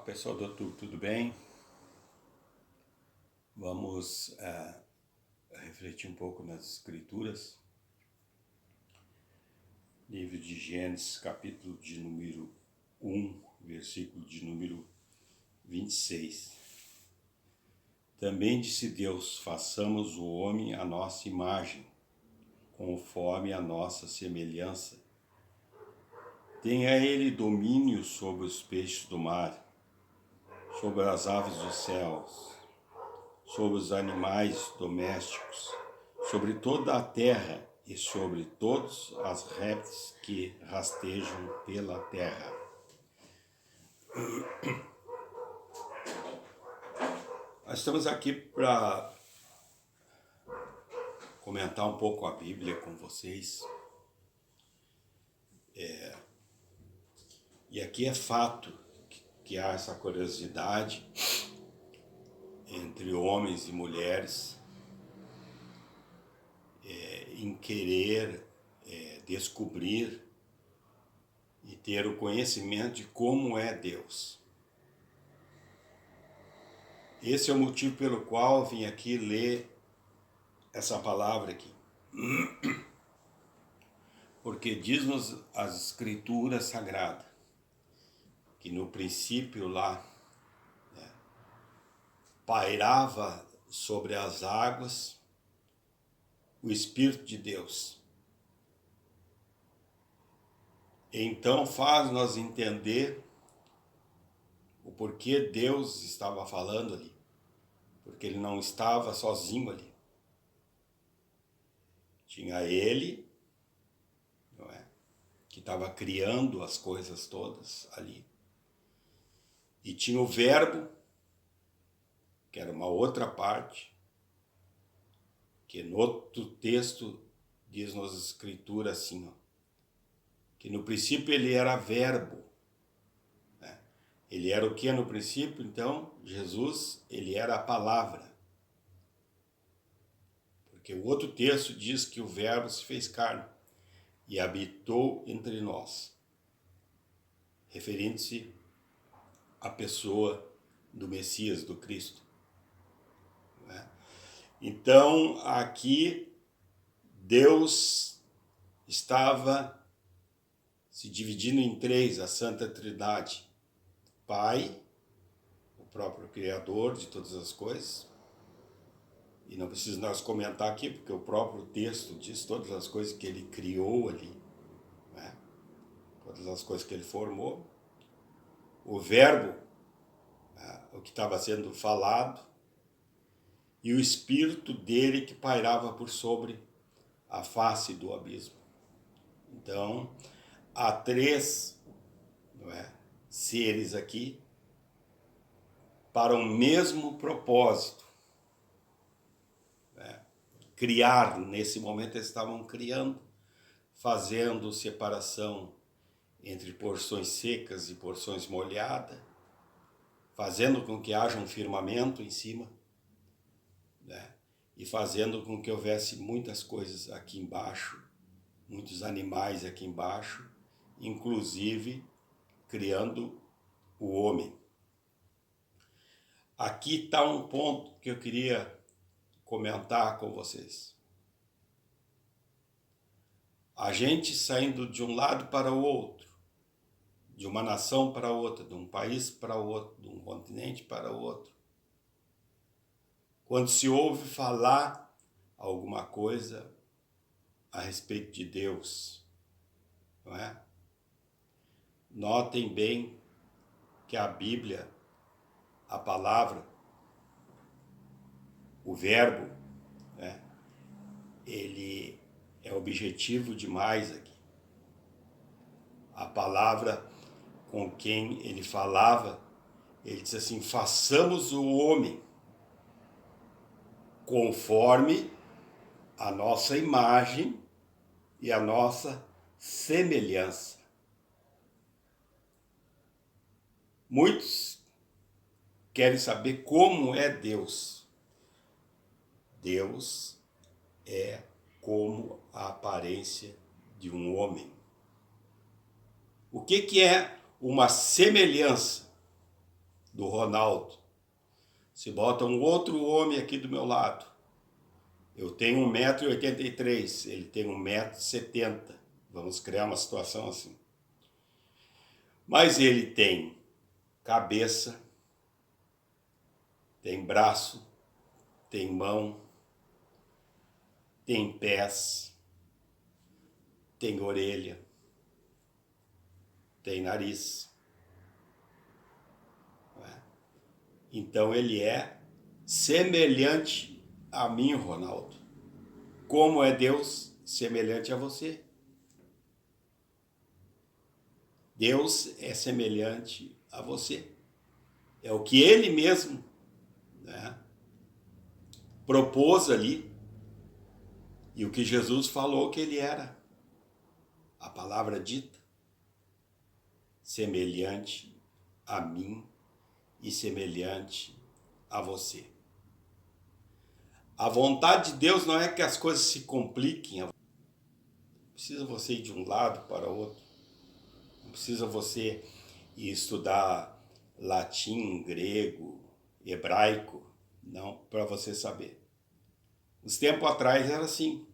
pessoal do YouTube, tudo bem? Vamos refletir um pouco nas Escrituras. Livro de Gênesis, capítulo de número 1, versículo de número 26. Também disse Deus: façamos o homem à nossa imagem, conforme a nossa semelhança. Tenha ele domínio sobre os peixes do mar, sobre as aves dos céus, sobre os animais domésticos, sobre toda a terra e sobre todos as répteis que rastejam pela terra. Nós estamos aqui para comentar um pouco a Bíblia com vocês. E aqui é fato que há essa curiosidade entre homens e mulheres em querer descobrir e ter o conhecimento de como é Deus. Esse é o motivo pelo qual eu vim aqui ler essa palavra aqui. Porque diz-nos as Escrituras Sagradas que no princípio lá pairava sobre as águas o Espírito de Deus. Então faz-nos entender o porquê Deus estava falando ali. Porque ele não estava sozinho ali. Tinha ele, não é? Que estava criando as coisas todas ali. E tinha o Verbo, que era uma outra parte, que no outro texto diz nas Escrituras assim, que no princípio ele era Verbo. Né? Ele era o que no princípio? Então, Jesus, ele era a palavra. Porque o outro texto diz que o Verbo se fez carne e habitou entre nós, referindo-se à pessoa do Messias, do Cristo. Né? Então, aqui, Deus estava se dividindo em três, a Santa Trindade. Pai, o próprio Criador de todas as coisas, e não preciso nós comentar aqui, porque o próprio texto diz todas as coisas que ele criou ali, né? Todas as coisas que ele formou. O Verbo, o que estava sendo falado, e o Espírito dele que pairava por sobre a face do abismo. Então, há três, não é, seres aqui para o mesmo propósito. Criar, nesse momento eles estavam criando, fazendo separação entre porções secas e porções molhadas, fazendo com que haja um firmamento em cima, né? E fazendo com que houvesse muitas coisas aqui embaixo, muitos animais aqui embaixo, inclusive criando o homem. Aqui está um ponto que eu queria comentar com vocês. A gente saindo de um lado para o outro, de uma nação para outra, de um país para outro, de um continente para outro. Quando se ouve falar alguma coisa a respeito de Deus, não é? Notem bem que a Bíblia, a palavra, o verbo, né? Ele é objetivo demais aqui. A palavra com quem ele falava, ele disse assim: façamos o homem conforme a nossa imagem e a nossa semelhança. Muitos querem saber como é Deus. Deus é como a aparência de um homem. O que é uma semelhança? do Ronaldo. Se bota um outro homem aqui do meu lado. Eu tenho 1,83 m, ele tem 1,70 m. Vamos criar uma situação assim. Mas ele tem cabeça, tem braço, tem mão, tem pés, tem orelha, tem nariz. Então ele é semelhante a mim, Ronaldo. Como é Deus semelhante a você? Deus é semelhante a você. É o que ele mesmo, né, propôs ali. E o que Jesus falou que ele era. A palavra dita. Semelhante a mim e semelhante a você. A vontade de Deus não é que as coisas se compliquem. Não precisa você ir de um lado para o outro. Não precisa você ir estudar latim, grego, hebraico, não, para você saber. Uns tempos atrás era assim.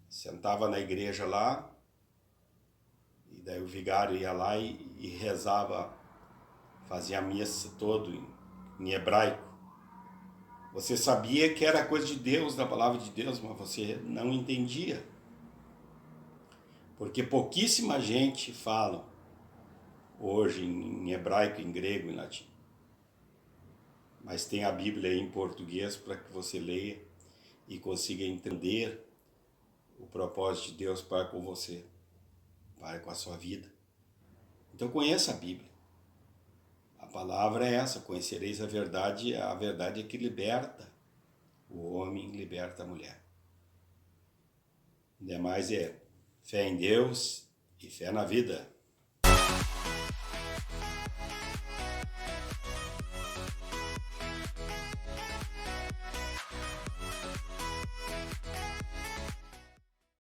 Sentava na igreja lá, e daí o vigário ia lá e rezava, fazia a missa todo em hebraico. Você sabia que era coisa de Deus, da palavra de Deus, mas você não entendia. Porque pouquíssima gente fala hoje em hebraico, em grego, em latim. Mas tem a Bíblia aí em português para que você leia e consiga entender o propósito de Deus para com você, para com a sua vida. Então conheça a Bíblia. A palavra é essa: conhecereis a verdade é que liberta. O homem liberta a mulher. O demais é fé em Deus e fé na vida.